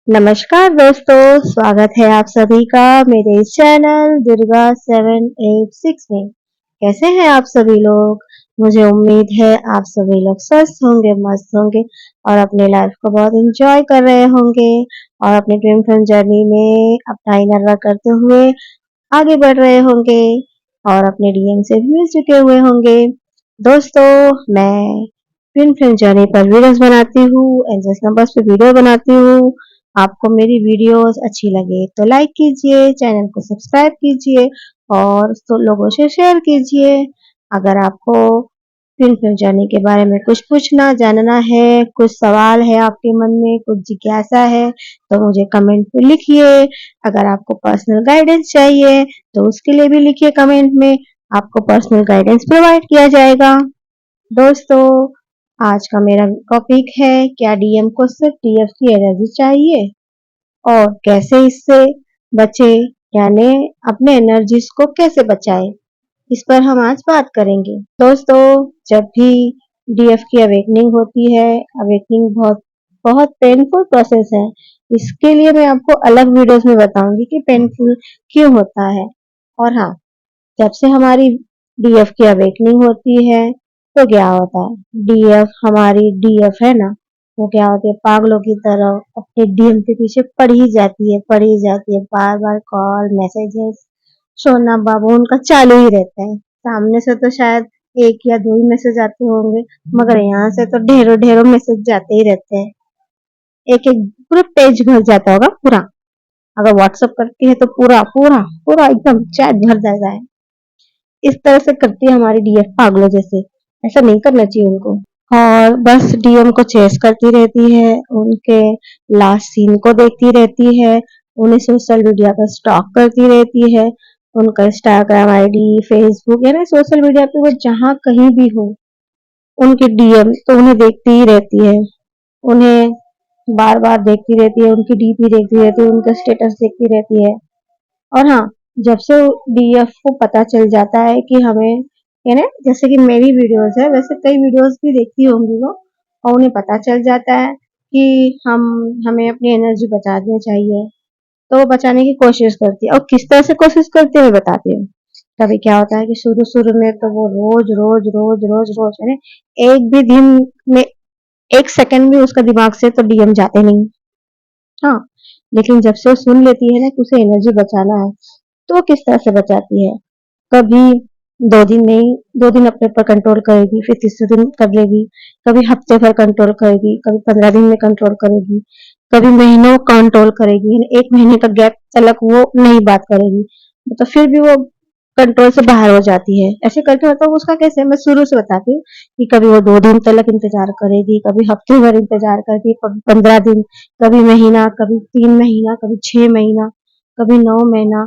नमस्कार दोस्तों, स्वागत है आप सभी का मेरे इस चैनल दुर्गा 786 में। कैसे हैं आप सभी लोग? मुझे उम्मीद है आप सभी लोग स्वस्थ होंगे, मस्त होंगे और अपने लाइफ को बहुत एंजॉय कर रहे होंगे और अपने ड्रीम फिल्म जर्नी में अपना इनर वर्क करते हुए आगे बढ़ रहे होंगे और अपने डीएम से भी मिल चुके हुए होंगे। दोस्तों, मैं ड्रीम फिल्म जर्नी पर वीडियोस बनाती हूँ, एंजल्स नंबर्स पे वीडियो बनाती हूँ। आपको मेरी वीडियोस अच्छी लगे तो लाइक कीजिए, चैनल को सब्सक्राइब कीजिए और तो लोगों से शेयर कीजिए। अगर आपको फिल्म जर्नी के बारे में कुछ पूछना जानना है, कुछ सवाल है आपके मन में, कुछ जिज्ञासा है तो मुझे कमेंट में लिखिए। अगर आपको पर्सनल गाइडेंस चाहिए तो उसके लिए भी लिखिए कमेंट में, आपको पर्सनल गाइडेंस प्रोवाइड किया जाएगा। दोस्तों, आज का मेरा टॉपिक है, क्या डीएम को सिर्फ टीएफ की एनर्जी चाहिए और कैसे इससे बचे, यानी अपने एनर्जीज को कैसे बचाए, इस पर हम आज बात करेंगे। दोस्तों, जब भी डीएफ की अवेकनिंग होती है, अवेकनिंग बहुत बहुत पेनफुल प्रोसेस है। इसके लिए मैं आपको अलग वीडियोस में बताऊंगी कि पेनफुल क्यों होता है। और हाँ, जब से हमारी डीएफ की अवेकनिंग होती है तो क्या होता है, डीएफ हमारी डीएफ है ना, वो क्या होती है, पागलों की तरह अपने डीएम के पीछे पड़ी जाती है, बार बार कॉल मैसेजेस, सोना बाबू उनका चालू ही रहता है। सामने से तो शायद एक या दो ही मैसेज आते होंगे, मगर यहाँ से तो ढेरों ढेरों मैसेज जाते ही रहते हैं। एक एक पूरा पेज भर जाता होगा पूरा। अगर व्हाट्सएप करती है तो पूरा पूरा पूरा एकदम चैट भर जाता है। इस तरह से करती है हमारी डीएफ पागलों जैसे। ऐसा नहीं करना चाहिए उनको। और बस डीएम को चेस करती रहती है, उनके लास्ट सीन को देखती रहती है, उन्हें सोशल मीडिया पर स्टॉक करती रहती है, उनका इंस्टाग्राम आईडी, फेसबुक यानी सोशल मीडिया पे वो जहाँ कहीं भी हो, उनके डीएम तो उन्हें देखती ही रहती है। उन्हें बार बार देखती रहती है, उनकी डीपी देखती रहती है, उनका स्टेटस देखती रहती है। और हाँ, जब से डीएफ को पता चल जाता है कि हमें, यानी जैसे कि मेरी वीडियोस है वैसे कई वीडियोस भी देखती होंगी वो, और उन्हें पता चल जाता है कि हम हमें अपनी एनर्जी बचानी चाहिए, तो वो बचाने की कोशिश करती है। और किस तरह से कोशिश करती है मैं बताती हूँ। कभी क्या होता है कि शुरू शुरू में तो वो रोज रोज रोज रोज रोज यानी एक भी दिन में एक सेकंड भी उसका दिमाग से तो डीएम जाते नहीं। हाँ, लेकिन जब से वो सुन लेती है ना कि उसे एनर्जी बचाना है तो वो किस तरह से बचाती है। कभी 2 दिन नहीं, 2 दिन अपने ऊपर कंट्रोल करेगी, फिर तीसरे दिन कर लेगी, कभी हफ्ते भर कंट्रोल करेगी, कभी 15 दिन में कंट्रोल करेगी, कभी महीनों कंट्रोल करेगी, यानी 1 महीने का गैप तलक वो नहीं बात करेगी, तो फिर भी वो कंट्रोल से बाहर हो जाती है। ऐसे करके मतलब उसका कैसे, मैं शुरू से बताती हूँ कि कभी वो 2 दिन तलक इंतजार करेगी, कभी हफ्ते भर इंतजार करेगी, कभी 15 दिन, कभी महीना, कभी 3 महीना, कभी 6 महीना, कभी 9 महीना।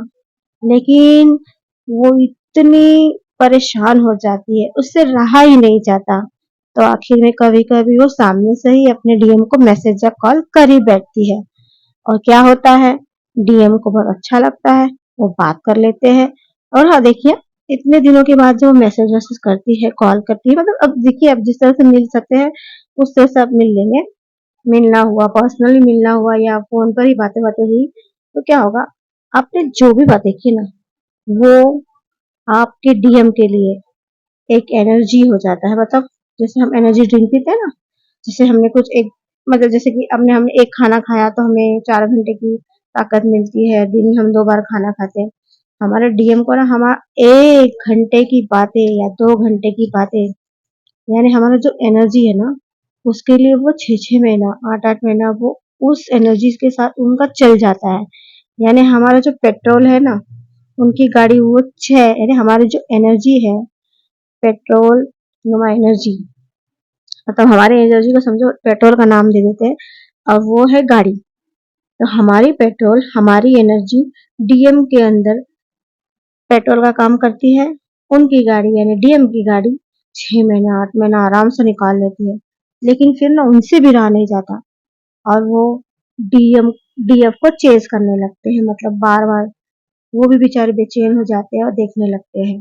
लेकिन वो इतनी परेशान हो जाती है, उससे रहा ही नहीं जाता। तो आखिर में कभी-कभी वो सामने से ही अपने डीएम को मैसेज या कॉल कर ही बैठती है। और क्या होता है, डीएम को बहुत अच्छा लगता है, वो बात कर लेते हैं। और हाँ देखिए, इतने दिनों के बाद जो मैसेज वैसेज करती है, कॉल करती है, मतलब अब देखिए अब जिस तरह से मिल सकते हैं उस तरह से अब मिल लेंगे। मिलना हुआ, पर्सनली मिलना हुआ या फोन पर ही बातें बातें हुई तो क्या होगा, आपने जो भी बातें की ना, वो आपके डीएम के लिए एक एनर्जी हो जाता है। मतलब जैसे हम एनर्जी ड्रिंक पीते हैं ना, जैसे हमने कुछ एक, मतलब जैसे कि हमने हमने एक खाना खाया तो हमें 4 घंटे की ताकत मिलती है, दिन में हम 2 बार खाना खाते हैं। हमारे डीएम को ना हमारा 1 घंटे की बातें या 2 घंटे की बातें, यानी हमारा जो एनर्जी है ना, उसके लिए वो 6 6 महीना 8 8 महीना वो उस एनर्जी के साथ उनका चल जाता है। यानी हमारा जो पेट्रोल है ना, उनकी गाड़ी वो 6, यानी हमारी जो एनर्जी है, पेट्रोल नुमा एनर्जी, मतलब हमारी एनर्जी को समझो पेट्रोल का नाम दे देते हैं, और वो है गाड़ी। तो हमारी पेट्रोल, हमारी एनर्जी डीएम के अंदर पेट्रोल का काम करती है। उनकी गाड़ी यानी डीएम की गाड़ी 6 महीना 8 महीना आराम से निकाल लेती है। लेकिन फिर ना उनसे भी रहा नहीं जाता और वो डीएम डीएफ को चेस करने लगते हैं, मतलब बार बार वो भी बेचारे बेचैन हो जाते हैं और देखने लगते हैं।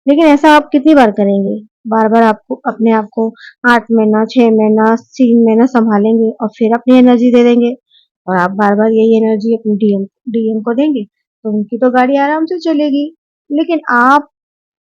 लेकिन ऐसा आप कितनी बार करेंगे, बार बार आपको अपने आप को 8 महीना 6 महीना 3 महीना संभालेंगे और फिर अपनी एनर्जी दे देंगे। और आप बार बार यही एनर्जी अपने डीएम को देंगे तो उनकी तो गाड़ी आराम से चलेगी। लेकिन आप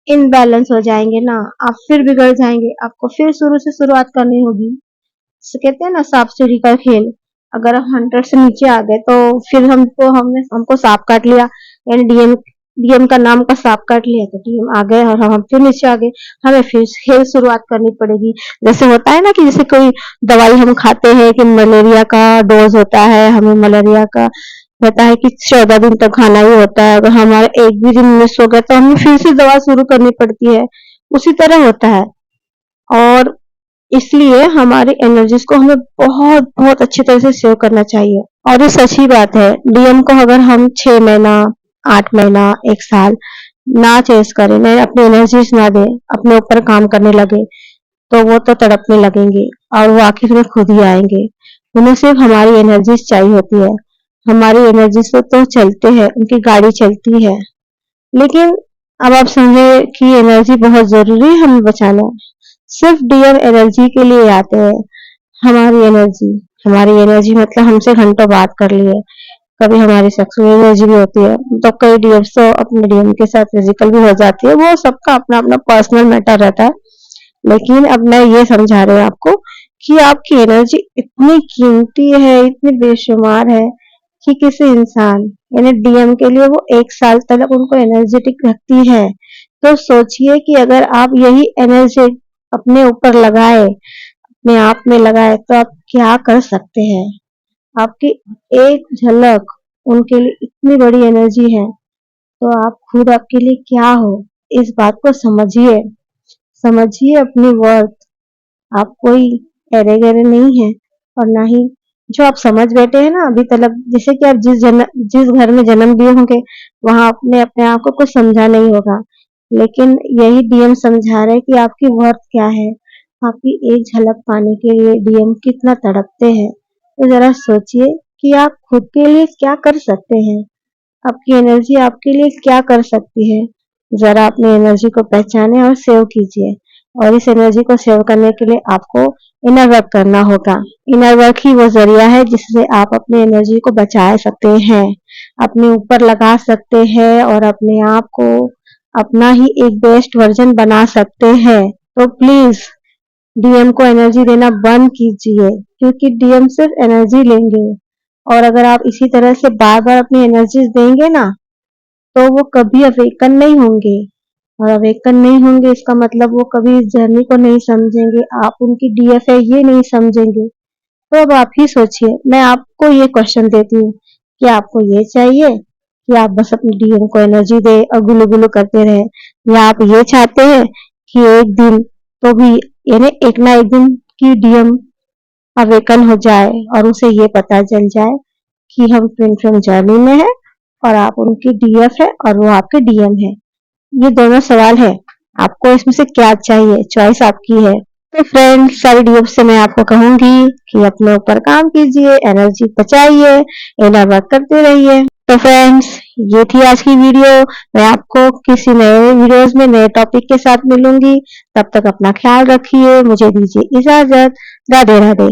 इनबैलेंस हो जाएंगे ना, आप फिर बिगड़ जाएंगे, आपको फिर शुरू से शुरुआत करनी होगी। जिसे कहते हैं ना सांप सीढ़ी का खेल। अगर हम 100 से नीचे आ गए तो फिर हमको सांप काट लिया, यानी डीएम डीएम का नाम का सांप काट लिया तो डीएम आ गए और हम फिर नीचे आ गए। हमें फिर खेल शुरुआत करनी पड़ेगी। जैसे होता है ना कि जैसे कोई दवाई हम खाते हैं कि मलेरिया का डोज होता है, हमें मलेरिया का होता है कि 14 दिन तक खाना ही होता है। अगर हमारा एक भी दिन मिस हो गया तो हमें फिर से दवा शुरू करनी पड़ती है। उसी तरह होता है। और इसलिए हमारी एनर्जीज को हमें बहुत बहुत अच्छी तरह से सेव करना चाहिए। और ये सच ही बात है, डीएम को अगर हम 6 महीना, 8 महीना, 1 साल ना चेस करें, मैं अपनी एनर्जीज ना दे, अपने ऊपर काम करने लगे, तो वो तो तड़पने लगेंगे और वो आखिर में खुद ही आएंगे। उन्हें सिर्फ हमारी एनर्जीज चाहिए होती है। हमारी एनर्जी से तो चलते हैं, उनकी गाड़ी चलती है। लेकिन अब आप समझे कि एनर्जी बहुत जरूरी है हमें बचाना। सिर्फ डीएम एनर्जी के लिए आते हैं। हमारी एनर्जी मतलब हमसे घंटों बात कर लिए। कभी हमारी सेक्सुअल एनर्जी भी होती है, तो कई डीएम्स तो अपने डीएम के साथ फिजिकल भी हो जाती है। वो सबका अपना अपना पर्सनल मैटर रहता है। लेकिन अब मैं ये समझा रही हूँ आपको कि आपकी एनर्जी इतनी कीमती है, इतनी बेशुमार है कि किसी इंसान यानी डीएम के लिए वो 1 साल तक उनको एनर्जेटिक रखती है। तो सोचिए कि अगर आप यही एनर्जी अपने ऊपर लगाए, अपने आप में लगाए, तो आप क्या कर सकते हैं। आपकी एक झलक उनके लिए इतनी बड़ी एनर्जी है, तो आप खुद आपके लिए क्या हो, इस बात को समझिए। समझिए अपनी वर्थ। आप कोई एरे गहरे नहीं है, और ना ही जो आप समझ बैठे हैं ना अभी तक, जैसे कि आप जिस घर में जन्म लिए होंगे वहां आपने अपने आप को कुछ समझा नहीं होगा। लेकिन यही डीएम समझा रहे हैं कि आपकी वर्थ क्या है। आपकी एक झलक पाने के लिए डीएम कितना तड़पते हैं। तो जरा सोचिए कि आप खुद के लिए क्या कर सकते हैं। आपकी एनर्जी आपके लिए क्या कर सकती है। जरा अपनी एनर्जी को पहचाने और सेव कीजिए। और इस एनर्जी को सेव करने के लिए आपको इनर वर्क करना होगा। इनर वर्क ही वो जरिया है जिससे आप अपनी एनर्जी को बचा सकते हैं, अपने ऊपर लगा सकते हैं और अपने आप को अपना ही एक बेस्ट वर्जन बना सकते हैं। तो प्लीज डीएम को एनर्जी देना बंद कीजिए, क्योंकि डीएम सिर्फ एनर्जी लेंगे। और अगर आप इसी तरह से बार बार अपनी एनर्जीज देंगे ना, तो वो कभी अवेकन नहीं होंगे। और अवेकन नहीं होंगे इसका मतलब वो कभी इस जर्नी को नहीं समझेंगे, आप उनकी डीएफ है ये नहीं समझेंगे। तो अब आप ही सोचिए, मैं आपको ये क्वेश्चन देती हूँ कि आपको ये चाहिए कि आप बस अपने डीएम को एनर्जी दे और गुलू गुलू करते रहे, या आप ये चाहते हैं कि एक दिन तो भी यानी एक ना एक दिन की डीएम अवेकन हो जाए और उसे ये पता चल जाए कि हम ट्विन फ्लेम जर्नी में है और आप उनकी डीएफ है और वो आपके डीएम है। ये दोनों सवाल है, आपको इसमें से क्या चाहिए, चॉइस आपकी है। तो फ्रेंड्स, सारी डीएफ से मैं आपको कहूंगी कि अपने ऊपर काम कीजिए, एनर्जी बचाइए, इनर वर्क करते रहिए। तो फ्रेंड्स, ये थी आज की वीडियो। मैं आपको किसी नए वीडियोस में नए टॉपिक के साथ मिलूंगी। तब तक अपना ख्याल रखिए, मुझे दीजिए इजाजत। राधे राधे।